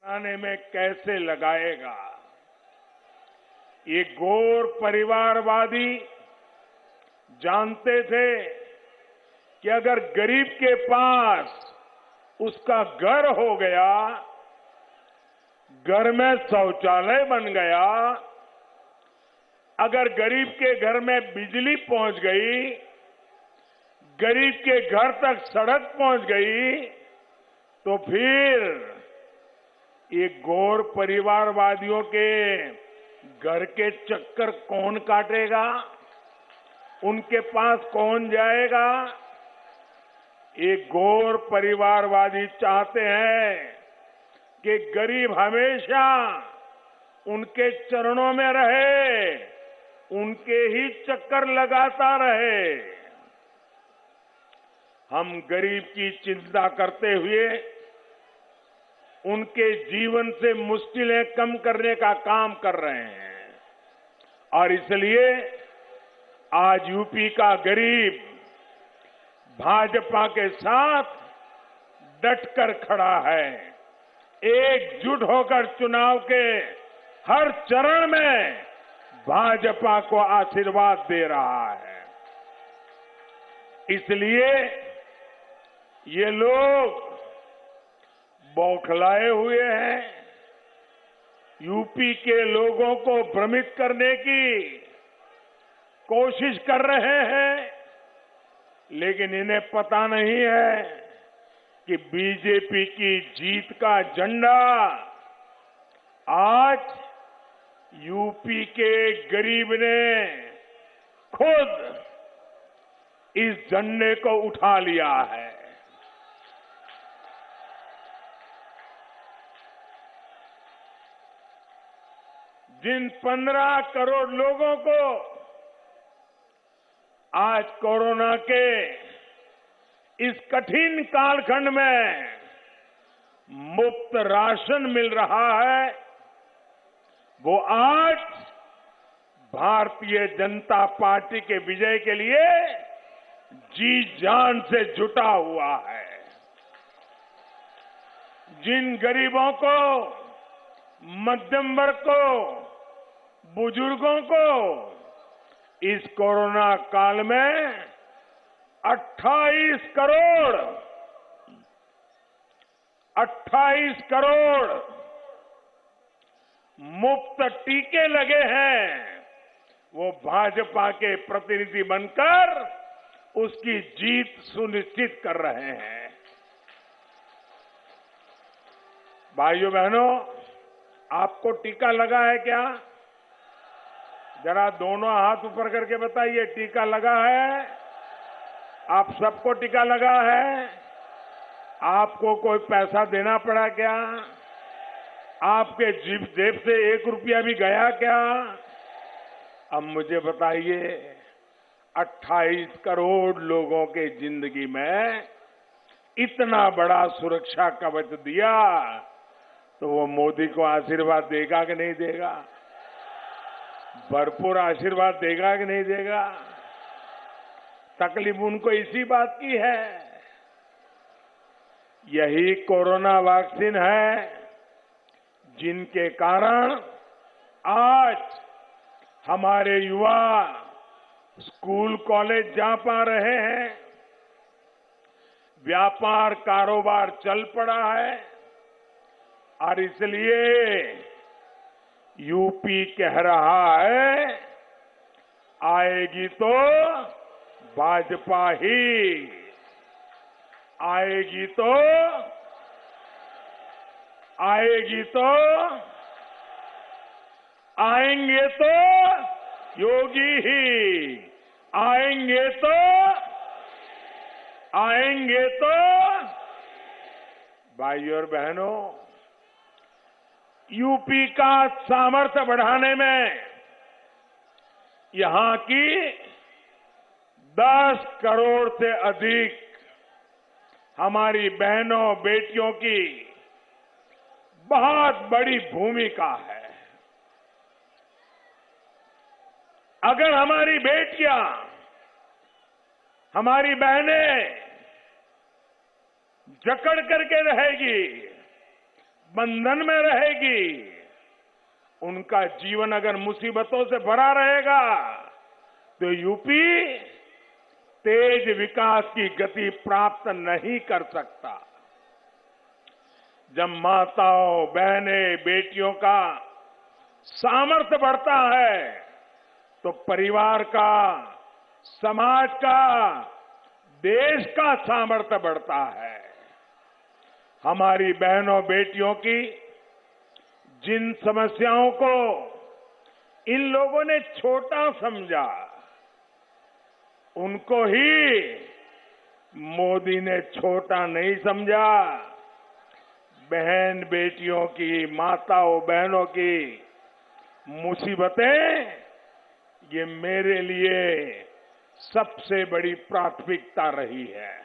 आने में कैसे लगाएगा। ये घोर परिवारवादी जानते थे कि अगर गरीब के पास उसका घर हो गया, घर में शौचालय बन गया, अगर गरीब के घर में बिजली पहुंच गई, गरीब के घर तक सड़क पहुंच गई, तो फिर ये घोर परिवारवादियों के घर के चक्कर कौन काटेगा, उनके पास कौन जाएगा। ये घोर परिवारवादी चाहते हैं कि गरीब हमेशा उनके चरणों में रहे, उनके ही चक्कर लगाता रहे। हम गरीब की चिंता करते हुए उनके जीवन से मुश्किलें कम करने का काम कर रहे हैं और इसलिए आज यूपी का गरीब भाजपा के साथ डटकर खड़ा है। एकजुट होकर चुनाव के हर चरण में भाजपा को आशीर्वाद दे रहा है। इसलिए ये लोग बौखलाए हुए हैं। यूपी के लोगों को भ्रमित करने की कोशिश कर रहे हैं, लेकिन इन्हें पता नहीं है कि बीजेपी की जीत का झंडा आज यूपी के गरीब ने खुद इस झंडे को उठा लिया है। जिन 15 करोड़ लोगों को आज कोरोना के इस कठिन कालखंड में मुफ्त राशन मिल रहा है, वो आज भारतीय जनता पार्टी के विजय के लिए जी जान से जुटा हुआ है। जिन गरीबों को, मध्यम वर्ग को, बुजुर्गों को इस कोरोना काल में 28 करोड़ मुफ्त टीके लगे हैं, वो भाजपा के प्रतिनिधि बनकर उसकी जीत सुनिश्चित कर रहे हैं। भाइयों बहनों, आपको टीका लगा है क्या? जरा दोनों हाथ ऊपर करके बताइए, टीका लगा है? आप सबको टीका लगा है? आपको कोई पैसा देना पड़ा क्या? आपके जेब से 1 रुपया भी गया क्या? अब मुझे बताइए, 28 करोड़ लोगों के जिंदगी में इतना बड़ा सुरक्षा कवच दिया, तो वो मोदी को आशीर्वाद देगा कि नहीं देगा? भरपूर आशीर्वाद देगा कि नहीं देगा? तकलीफ उनको इसी बात की है। यही कोरोना वैक्सीन है जिनके कारण आज हमारे युवा स्कूल कॉलेज जा पा रहे हैं, व्यापार कारोबार चल पड़ा है और इसलिए यूपी कह रहा है, आएगी तो भाजपा ही, आएगी तो आएंगे तो योगी ही, आएंगे तो भाइयों और बहनों, यूपी का सामर्थ्य बढ़ाने में यहां की 10 करोड़ से अधिक हमारी बहनों बेटियों की बहुत बड़ी भूमिका है। अगर हमारी बेटियां, हमारी बहनें जकड़ करके रहेगी, बंधन में रहेगी, उनका जीवन अगर मुसीबतों से भरा रहेगा, तो यूपी तेज विकास की गति प्राप्त नहीं कर सकता। जब माताओं, बहनें, बेटियों का सामर्थ्य बढ़ता है, तो परिवार का, समाज का, देश का सामर्थ्य बढ़ता है। हमारी बहनों, बेटियों की जिन समस्याओं को इन लोगों ने छोटा समझा, उनको ही मोदी ने छोटा नहीं समझा। बहन बेटियों की, माताओं बहनों की मुसीबतें, ये मेरे लिए सबसे बड़ी प्राथमिकता रही है।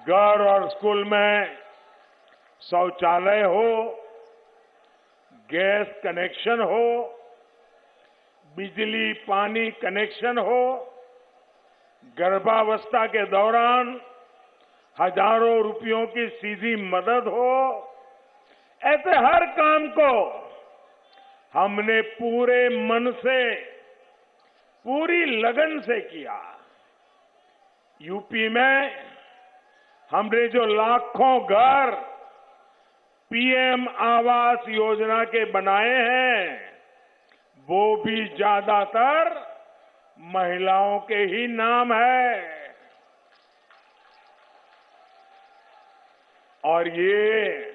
घर और स्कूल में शौचालय हो, गैस कनेक्शन हो, बिजली पानी कनेक्शन हो, गर्भावस्था के दौरान हजारों रुपयों की सीधी मदद हो, ऐसे हर काम को हमने पूरे मन से, पूरी लगन से किया। यूपी में हमने जो लाखों घर पीएम आवास योजना के बनाए हैं, वो भी ज्यादातर महिलाओं के ही नाम है। और ये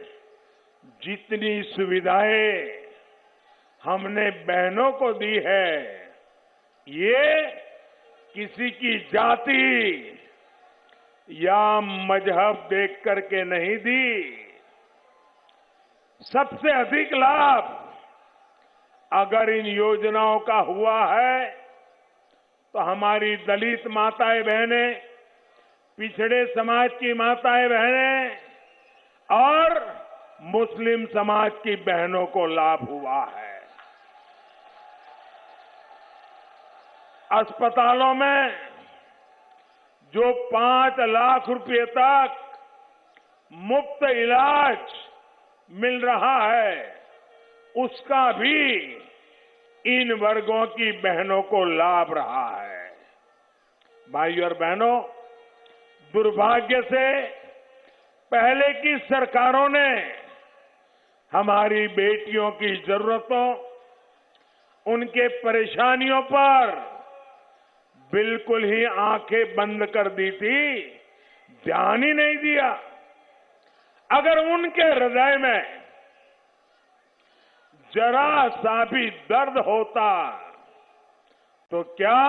जितनी सुविधाएं हमने बहनों को दी है, ये किसी की जाति या मजहब देख करके नहीं दी। सबसे अधिक लाभ अगर इन योजनाओं का हुआ है, तो हमारी दलित माताएं बहनें, पिछड़े समाज की माताएं बहनें और मुस्लिम समाज की बहनों को लाभ हुआ है। अस्पतालों में जो 5 लाख रुपए तक मुफ्त इलाज मिल रहा है, उसका भी इन वर्गों की बहनों को लाभ रहा है। भाइयों और बहनों, दुर्भाग्य से पहले की सरकारों ने हमारी बेटियों की जरूरतों, उनके परेशानियों पर बिल्कुल ही आंखें बंद कर दी थी, ध्यान ही नहीं दिया। अगर उनके हृदय में जरा सा भी दर्द होता, तो क्या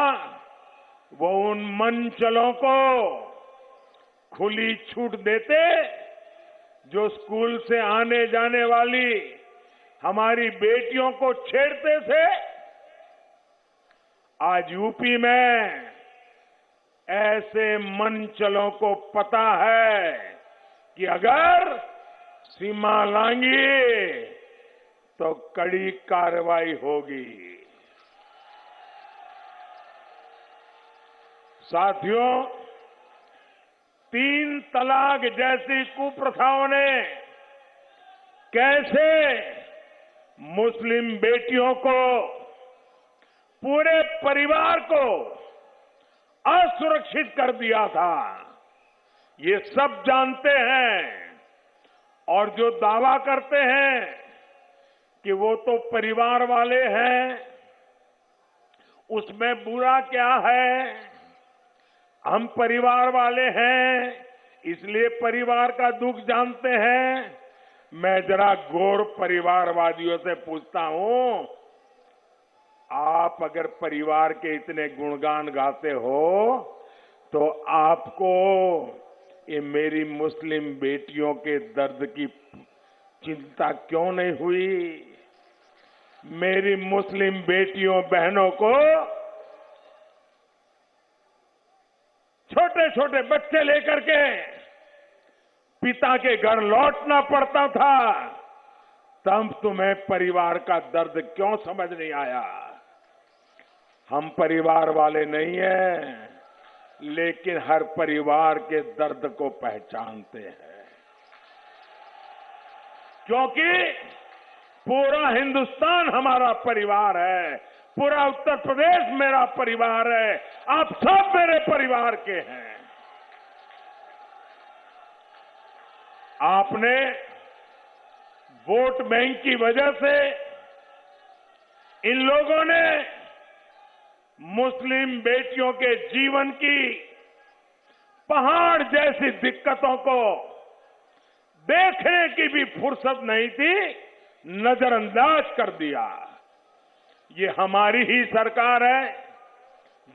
वो उन मंचलों को खुली छूट देते जो स्कूल से आने जाने वाली हमारी बेटियों को छेड़ते थे? आज यूपी में ऐसे मंचलों को पता है कि अगर सीमा लांगी तो कड़ी कार्रवाई होगी। साथियों, 3 तलाक जैसी कुप्रथाओं ने कैसे मुस्लिम बेटियों को, पूरे परिवार को असुरक्षित कर दिया था, ये सब जानते हैं। और जो दावा करते हैं कि वो तो परिवार वाले हैं, उसमें बुरा क्या है? हम परिवार वाले हैं, इसलिए परिवार का दुख जानते हैं। मैं जरा गौर परिवारवादियों से पूछता हूं, आप अगर परिवार के इतने गुणगान गाते हो, तो आपको ये मेरी मुस्लिम बेटियों के दर्द की चिंता क्यों नहीं हुई? मेरी मुस्लिम बेटियों बहनों को छोटे छोटे बच्चे लेकर के पिता के घर लौटना पड़ता था, तब तुम्हें परिवार का दर्द क्यों समझ नहीं आया? हम परिवार वाले नहीं हैं, लेकिन हर परिवार के दर्द को पहचानते हैं। क्योंकि पूरा हिंदुस्तान हमारा परिवार है, पूरा उत्तर प्रदेश मेरा परिवार है, आप सब मेरे परिवार के हैं। आपने वोट बैंक की वजह से इन लोगों ने मुस्लिम बेटियों के जीवन की पहाड़ जैसी दिक्कतों को देखने की भी फुर्सत नहीं थी, नजरअंदाज कर दिया। ये हमारी ही सरकार है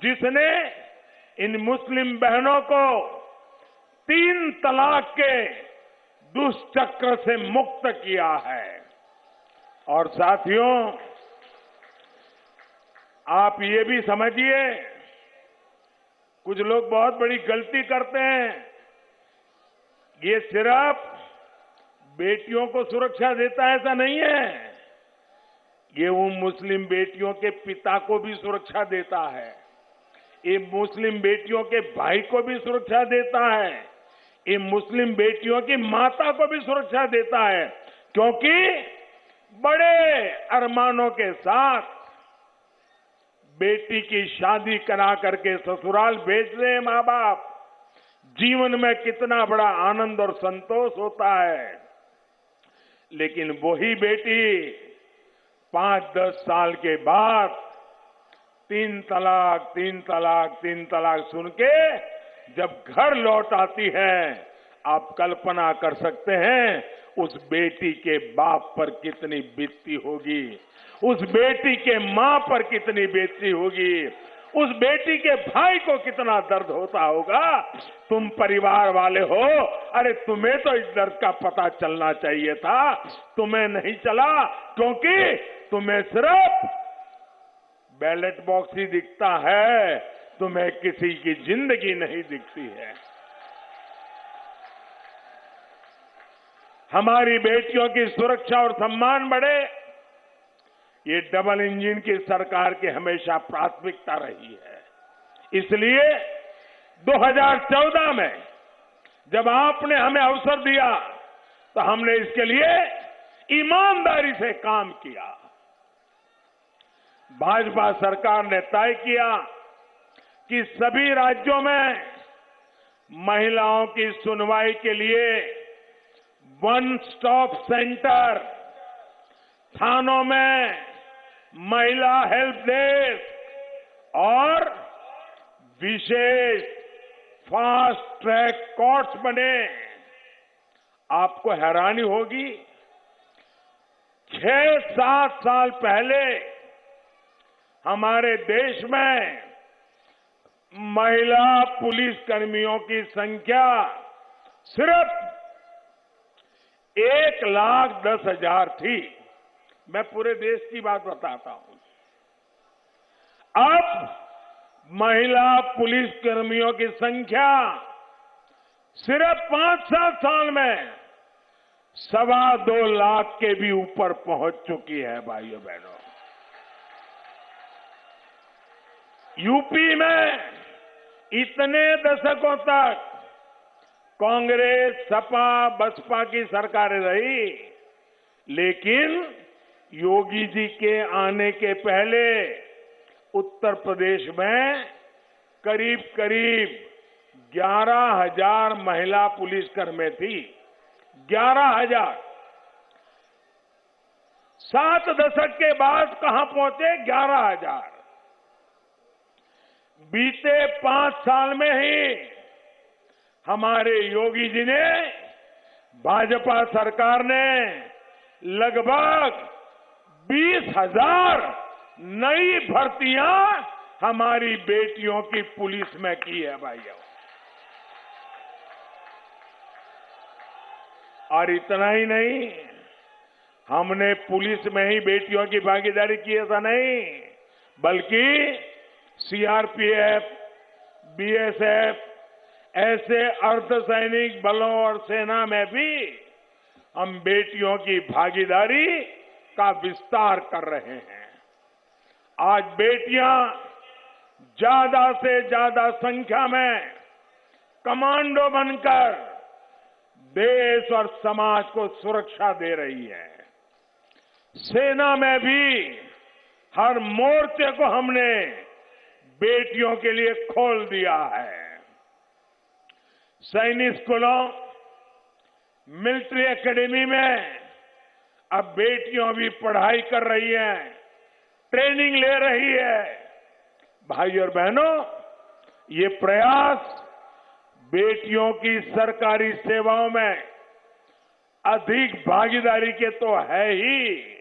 जिसने इन मुस्लिम बहनों को 3 तलाक के दुष्चक्र से मुक्त किया है। और साथियों, आप ये भी समझिए, कुछ लोग बहुत बड़ी गलती करते हैं। ये सिर्फ बेटियों को सुरक्षा देता है ऐसा नहीं है, ये उन मुस्लिम बेटियों के पिता को भी सुरक्षा देता है, ये मुस्लिम बेटियों के भाई को भी सुरक्षा देता है, ये मुस्लिम बेटियों की माता को भी सुरक्षा देता है। क्योंकि बड़े अरमानों के साथ बेटी की शादी करा करके ससुराल भेज रहे हैं मां बाप, जीवन में कितना बड़ा आनंद और संतोष होता है। लेकिन वही बेटी 5-10 साल के बाद 3 तलाक, 3 तलाक, 3 तलाक सुन के जब घर लौट आती है, आप कल्पना कर सकते हैं उस बेटी के बाप पर कितनी बीतती होगी, उस बेटी के मां पर कितनी बीतती होगी, उस बेटी के भाई को कितना दर्द होता होगा। तुम परिवार वाले हो, अरे तुम्हें तो इस दर्द का पता चलना चाहिए था, तुम्हें नहीं चला, क्योंकि तुम्हें सिर्फ बैलेट बॉक्स ही दिखता है, तुम्हें किसी की जिंदगी नहीं दिखती है। हमारी बेटियों की सुरक्षा और सम्मान बढ़े, ये डबल इंजन की सरकार की हमेशा प्राथमिकता रही है। इसलिए 2014 में जब आपने हमें अवसर दिया तो हमने इसके लिए ईमानदारी से काम किया। भाजपा सरकार ने तय किया कि सभी राज्यों में महिलाओं की सुनवाई के लिए 1 स्टॉप सेंटर, थानों में महिला हेल्प डेस्क और विशेष फास्ट ट्रैक कोर्ट्स बने। आपको हैरानी होगी, 6-7 साल पहले हमारे देश में महिला पुलिस कर्मियों की संख्या सिर्फ 1,10,000 थी। मैं पूरे देश की बात बताता हूं। अब महिला पुलिस कर्मियों की संख्या सिर्फ 5-7 साल में 2.25 लाख के भी ऊपर पहुंच चुकी है। भाइयों बहनों, यूपी में इतने दशकों तक कांग्रेस, सपा, बसपा की सरकारें रही, लेकिन योगी जी के आने के पहले उत्तर प्रदेश में करीब 11,000 महिला पुलिसकर्मी थी। 11,000। 7 दशक के बाद कहां पहुंचे? 11,000। बीते 5 साल में ही हमारे योगी जी ने, भाजपा सरकार ने लगभग 20,000 नई भर्तियां हमारी बेटियों की पुलिस में की है भाइयों। और इतना ही नहीं, हमने पुलिस में ही बेटियों की भागीदारी की, ऐसा नहीं, बल्कि सीआरपीएफ, बीएसएफ, ऐसे अर्धसैनिक बलों और सेना में भी हम बेटियों की भागीदारी का विस्तार कर रहे हैं। आज बेटियां ज्यादा से ज्यादा संख्या में कमांडो बनकर देश और समाज को सुरक्षा दे रही है। सेना में भी हर मोर्चे को हमने बेटियों के लिए खोल दिया है। सैनिक स्कूलों, मिलिट्री एकेडमी में अब बेटियां भी पढ़ाई कर रही हैं, ट्रेनिंग ले रही है। भाई और बहनों, ये प्रयास बेटियों की सरकारी सेवाओं में अधिक भागीदारी के तो है ही,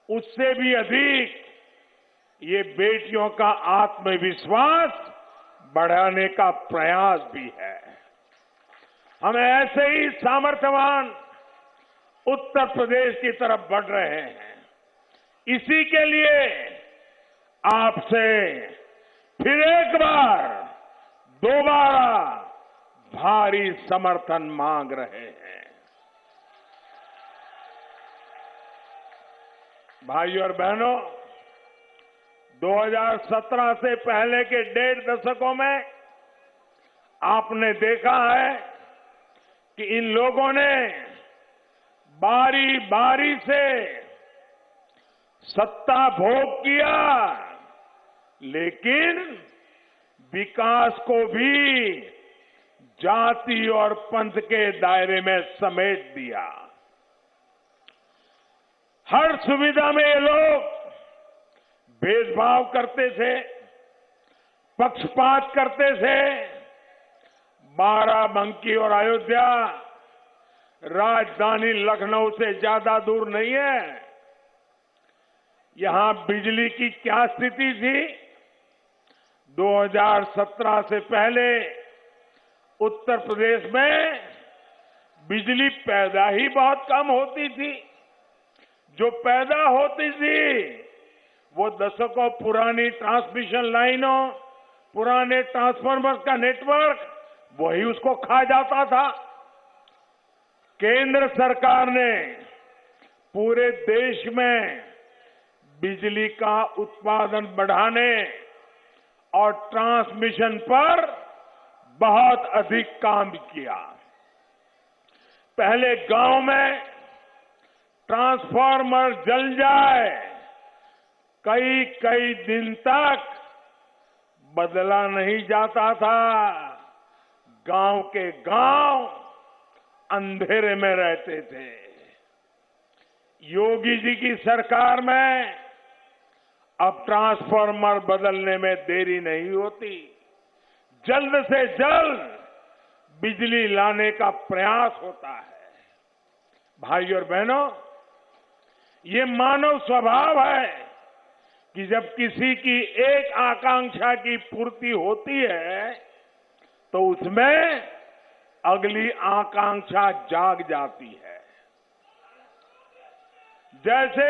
उससे भी अधिक ये बेटियों का आत्मविश्वास बढ़ाने का प्रयास भी है। हम ऐसे ही सामर्थ्यवान उत्तर प्रदेश की तरफ बढ़ रहे हैं। इसी के लिए आपसे फिर एक बार दोबारा भारी समर्थन मांग रहे हैं। भाइयों और बहनों, 2017 से पहले के 1.5 दशकों में आपने देखा है कि इन लोगों ने बारी बारी से सत्ता भोग किया, लेकिन विकास को भी जाति और पंथ के दायरे में समेट दिया। हर सुविधा में ये लोग भेदभाव करते थे, पक्षपात करते थे। बाराबंकी और अयोध्या राजधानी लखनऊ से ज्यादा दूर नहीं है। यहां बिजली की क्या स्थिति थी? 2017 से पहले उत्तर प्रदेश में बिजली पैदा ही बहुत कम होती थी। जो पैदा होती थी वो दशकों पुरानी ट्रांसमिशन लाइनों, पुराने ट्रांसफार्मर का नेटवर्क, वही उसको खा जाता था। केंद्र सरकार ने पूरे देश में बिजली का उत्पादन बढ़ाने और ट्रांसमिशन पर बहुत अधिक काम किया। पहले गांव में ट्रांसफार्मर जल जाए, कई कई दिन तक बदला नहीं जाता था। गांव के गांव अंधेरे में रहते थे। योगी जी की सरकार में अब ट्रांसफार्मर बदलने में देरी नहीं होती। जल्द से जल्द बिजली लाने का प्रयास होता है। भाइयों और बहनों, ये मानव स्वभाव है कि जब किसी की एक आकांक्षा की पूर्ति होती है तो उसमें अगली आकांक्षा जाग जाती है। जैसे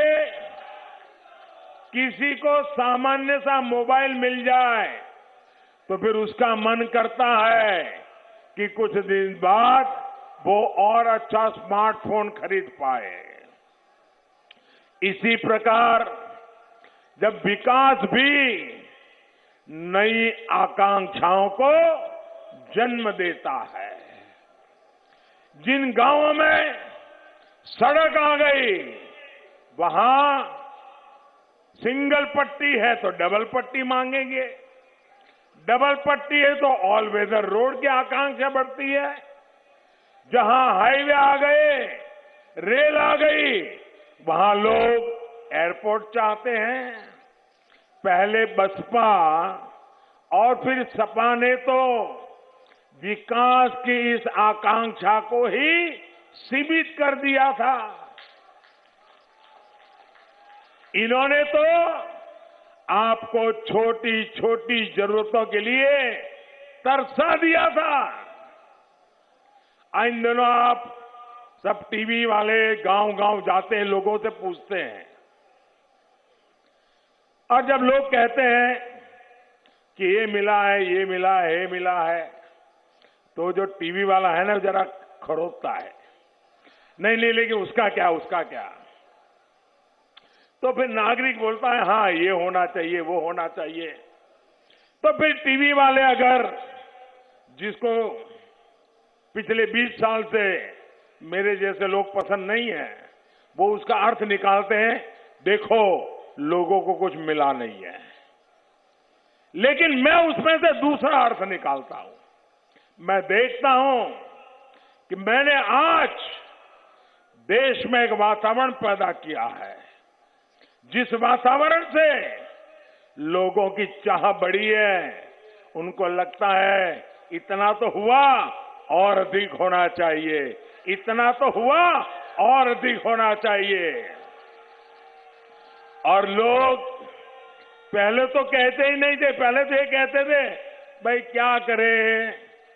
किसी को सामान्य सा मोबाइल मिल जाए तो फिर उसका मन करता है कि कुछ दिन बाद वो और अच्छा स्मार्टफोन खरीद पाए। इसी प्रकार जब विकास भी नई आकांक्षाओं को जन्म देता है। जिन गांवों में सड़क आ गई, वहां सिंगल पट्टी है तो डबल पट्टी मांगेंगे, डबल पट्टी है तो ऑल वेदर रोड की आकांक्षा बढ़ती है। जहां हाईवे आ गए, रेल आ गई, वहां लोग एयरपोर्ट चाहते हैं। पहले बसपा और फिर सपा ने तो विकास की इस आकांक्षा को ही सीमित कर दिया था। इन्होंने तो आपको छोटी छोटी जरूरतों के लिए तरसा दिया था। इन दिनों आप सब टीवी वाले गांव गांव जाते हैं, लोगों से पूछते हैं, और जब लोग कहते हैं कि ये मिला है, ये मिला है, ये मिला है, तो जो टीवी वाला है ना जरा खड़ोता है, नहीं नहीं लेकिन उसका क्या, उसका क्या। तो फिर नागरिक बोलता है हाँ ये होना चाहिए, वो होना चाहिए। तो फिर टीवी वाले अगर जिसको पिछले 20 साल से मेरे जैसे लोग पसंद नहीं है, वो उसका अर्थ निकालते हैं, देखो लोगों को कुछ मिला नहीं है। लेकिन मैं उसमें से दूसरा अर्थ निकालता हूं। मैं देखता हूं कि मैंने आज देश में एक वातावरण पैदा किया है, जिस वातावरण से लोगों की चाह बढ़ी है। उनको लगता है इतना तो हुआ और अधिक होना चाहिए, इतना तो हुआ और अधिक होना चाहिए। और लोग पहले तो कहते ही नहीं थे, पहले तो ये कहते थे भाई क्या करें,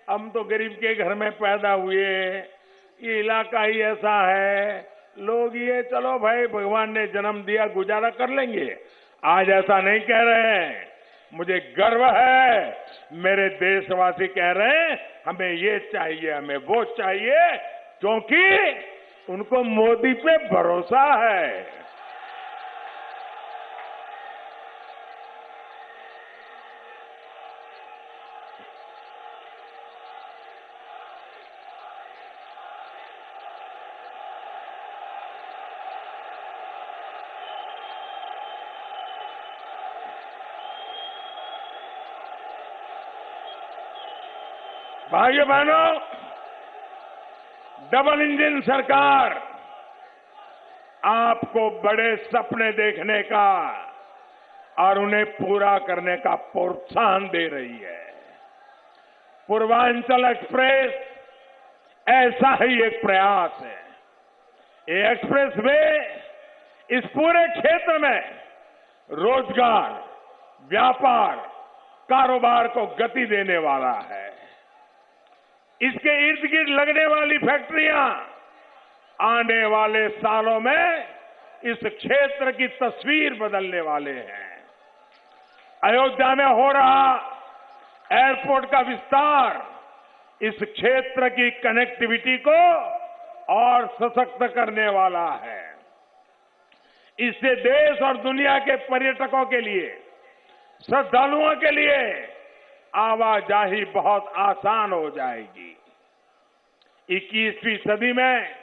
हम तो गरीब के घर में पैदा हुए, ये इलाका ही ऐसा है, लोग ये चलो भाई भगवान ने जन्म दिया गुजारा कर लेंगे। आज ऐसा नहीं कह रहे हैं। मुझे गर्व है, मेरे देशवासी कह रहे हैं हमें ये चाहिए, हमें वो चाहिए, क्योंकि उनको मोदी पे भरोसा है। भाइयों बहनों, डबल इंजन सरकार आपको बड़े सपने देखने का और उन्हें पूरा करने का प्रोत्साहन दे रही है। पूर्वांचल एक्सप्रेस ऐसा ही एक प्रयास है। ये एक्सप्रेस वे इस पूरे क्षेत्र में रोजगार, व्यापार, कारोबार को गति देने वाला है। इसके इर्द गिर्द लगने वाली फैक्ट्रियां आने वाले सालों में इस क्षेत्र की तस्वीर बदलने वाले हैं। अयोध्या में हो रहा एयरपोर्ट का विस्तार इस क्षेत्र की कनेक्टिविटी को और सशक्त करने वाला है। इससे देश और दुनिया के पर्यटकों के लिए, श्रद्धालुओं के लिए आवाजाही बहुत आसान हो जाएगी। 21वीं सदी में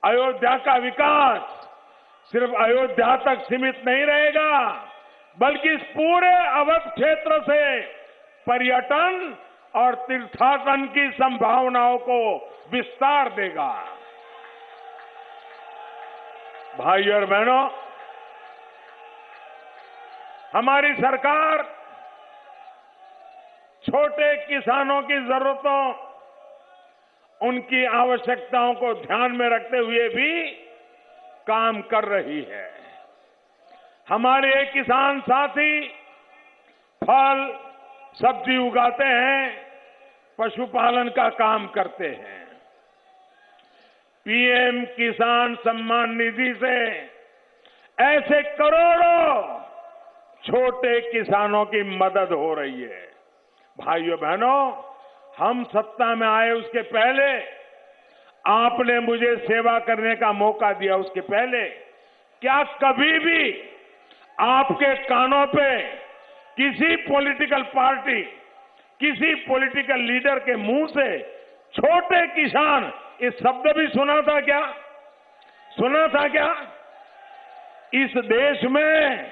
अयोध्या का विकास सिर्फ अयोध्या तक सीमित नहीं रहेगा, बल्कि इस पूरे अवध क्षेत्र से पर्यटन और तीर्थाटन की संभावनाओं को विस्तार देगा। भाइयों और बहनों, हमारी सरकार छोटे किसानों की जरूरतों, उनकी आवश्यकताओं को ध्यान में रखते हुए भी काम कर रही है। हमारे एक किसान साथी फल, सब्जी उगाते हैं, पशुपालन का काम करते हैं। पीएम किसान सम्मान निधि से ऐसे करोड़ों छोटे किसानों की मदद हो रही है। भाइयों बहनों, हम सत्ता में आए उसके पहले, आपने मुझे सेवा करने का मौका दिया उसके पहले, क्या कभी भी आपके कानों पे किसी पॉलिटिकल पार्टी, किसी पॉलिटिकल लीडर के मुंह से छोटे किसान इस शब्द भी सुना था क्या? सुना था क्या? इस देश में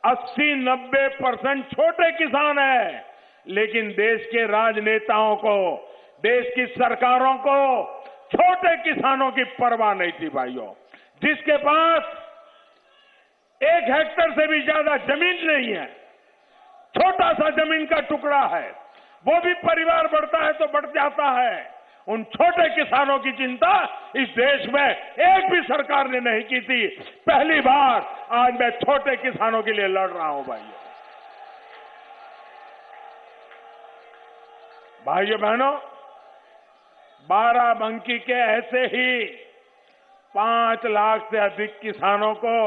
80-90% छोटे किसान हैं, लेकिन देश के राजनेताओं को, देश की सरकारों को छोटे किसानों की परवाह नहीं थी। भाइयों, जिसके पास 1 हेक्टेयर से भी ज्यादा जमीन नहीं है, छोटा सा जमीन का टुकड़ा है, वो भी परिवार बढ़ता है तो बढ़ जाता है। उन छोटे किसानों की चिंता इस देश में एक भी सरकार ने नहीं की थी। पहली बार आज मैं छोटे किसानों के लिए लड़ रहा हूं। भाइयों बहनों, बाराबंकी के ऐसे ही 5 लाख से अधिक किसानों को,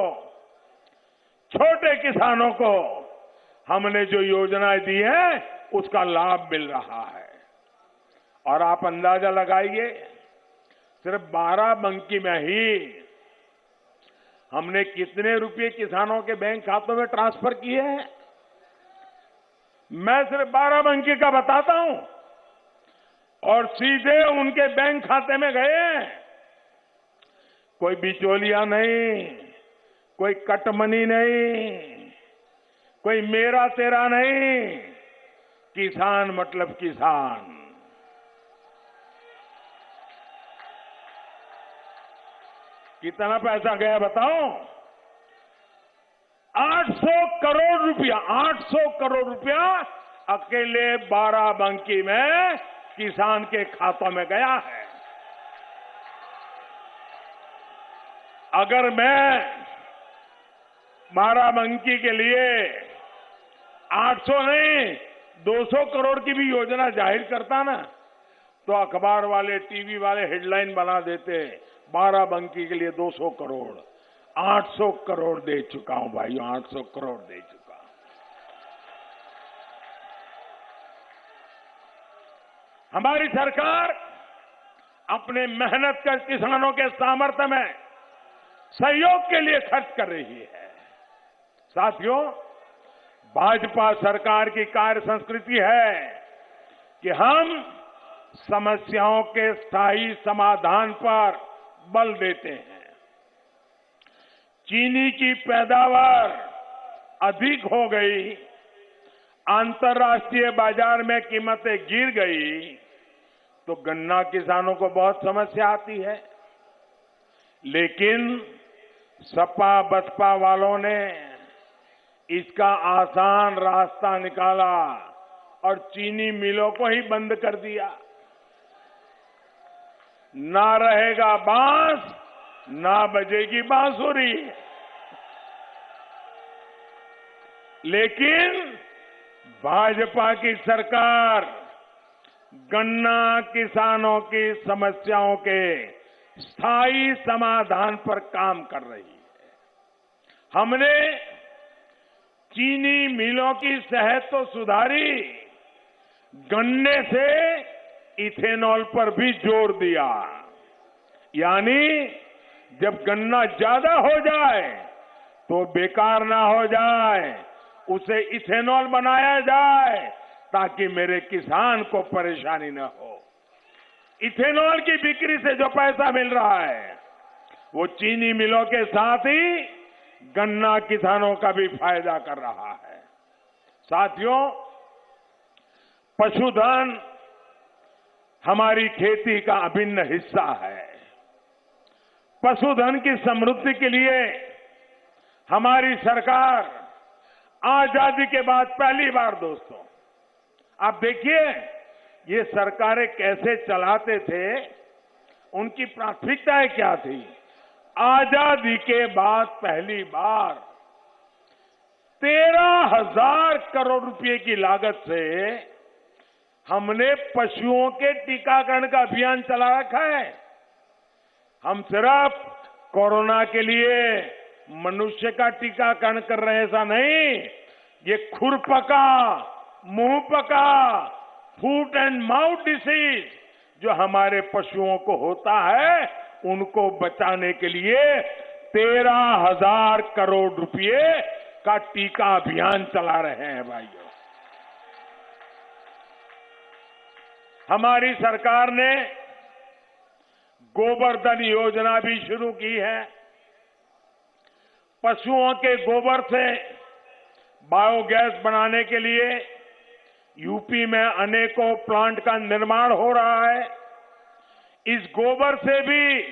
छोटे किसानों को हमने जो योजनाएं दी है उसका लाभ मिल रहा है। और आप अंदाजा लगाइए, सिर्फ बाराबंकी में ही हमने कितने रुपए किसानों के बैंक खातों में ट्रांसफर किए हैं। मैं सिर्फ बाराबंकी का बताता हूं, और सीधे उनके बैंक खाते में गए। कोई बिचौलिया नहीं, कोई कटमनी नहीं, कोई मेरा तेरा नहीं, किसान मतलब किसान। कितना पैसा गया बताओ? 800 करोड़ रुपया, 800 करोड़ रुपया अकेले बाराबंकी में किसान के खातों में गया है। अगर मैं बाराबंकी के लिए 800 नहीं 200 करोड़ की भी योजना जाहिर करता ना, तो अखबार वाले, टीवी वाले हेडलाइन बना देते, बाराबंकी के लिए 200 करोड़। 800 करोड़ दे चुका हूं भाइयों, 800 करोड़ दे चुका। हमारी सरकार अपने मेहनत कर किसानों के सामर्थ्य में सहयोग के लिए खर्च कर रही है। साथियों, भाजपा सरकार की कार्य संस्कृति है कि हम समस्याओं के स्थायी समाधान पर बल देते हैं। चीनी की पैदावार अधिक हो गई, अंतर्राष्ट्रीय बाजार में कीमतें गिर गई, तो गन्ना किसानों को बहुत समस्या आती है। लेकिन सपा बसपा वालों ने इसका आसान रास्ता निकाला और चीनी मिलों को ही बंद कर दिया। ना रहेगा बांस, ना बजेगी बांसुरी। लेकिन भाजपा की सरकार गन्ना किसानों की समस्याओं के स्थायी समाधान पर काम कर रही है। हमने चीनी मिलों की सेहत तो सुधारी, गन्ने से इथेनॉल पर भी जोर दिया। यानी जब गन्ना ज्यादा हो जाए तो बेकार ना हो जाए, उसे इथेनॉल बनाया जाए ताकि मेरे किसान को परेशानी न हो। इथेनॉल की बिक्री से जो पैसा मिल रहा है वो चीनी मिलों के साथ ही गन्ना किसानों का भी फायदा कर रहा है। साथियों, पशुधन हमारी खेती का अभिन्न हिस्सा है। पशुधन की समृद्धि के लिए हमारी सरकार आजादी के बाद पहली बार, दोस्तों आप देखिए ये सरकारें कैसे चलाते थे, उनकी प्राथमिकताएं क्या थी। आजादी के बाद पहली बार 13,000 करोड़ रुपए की लागत से हमने पशुओं के टीकाकरण का अभियान चला रखा है। हम सिर्फ कोरोना के लिए मनुष्य का टीकाकरण कर रहे हैं ऐसा नहीं, ये खुरपका, मुंहपका, फूट एंड माउथ डिसीज जो हमारे पशुओं को होता है, उनको बचाने के लिए 13,000 करोड़ रुपए का टीका अभियान चला रहे हैं भाइयों। हमारी सरकार ने गोबरधन योजना भी शुरू की है। पशुओं के गोबर से बायोगैस बनाने के लिए यूपी में अनेकों प्लांट का निर्माण हो रहा है। इस गोबर से भी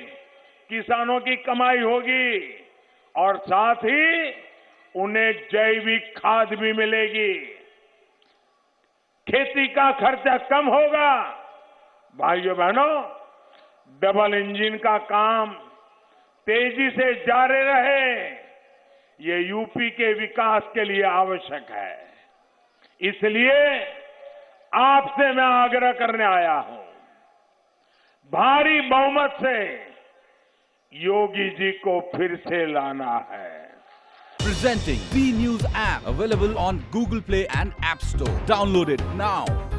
किसानों की कमाई होगी और साथ ही उन्हें जैविक खाद भी मिलेगी। खेती का खर्चा कम होगा। भाइयों बहनों, डबल इंजन का काम तेजी से जारी रहे, ये यूपी के विकास के लिए आवश्यक है। इसलिए आपसे मैं आग्रह करने आया हूं, भारी बहुमत से योगी जी को फिर से लाना है। Presenting B News app, available on Google Play and App Store. Download it now.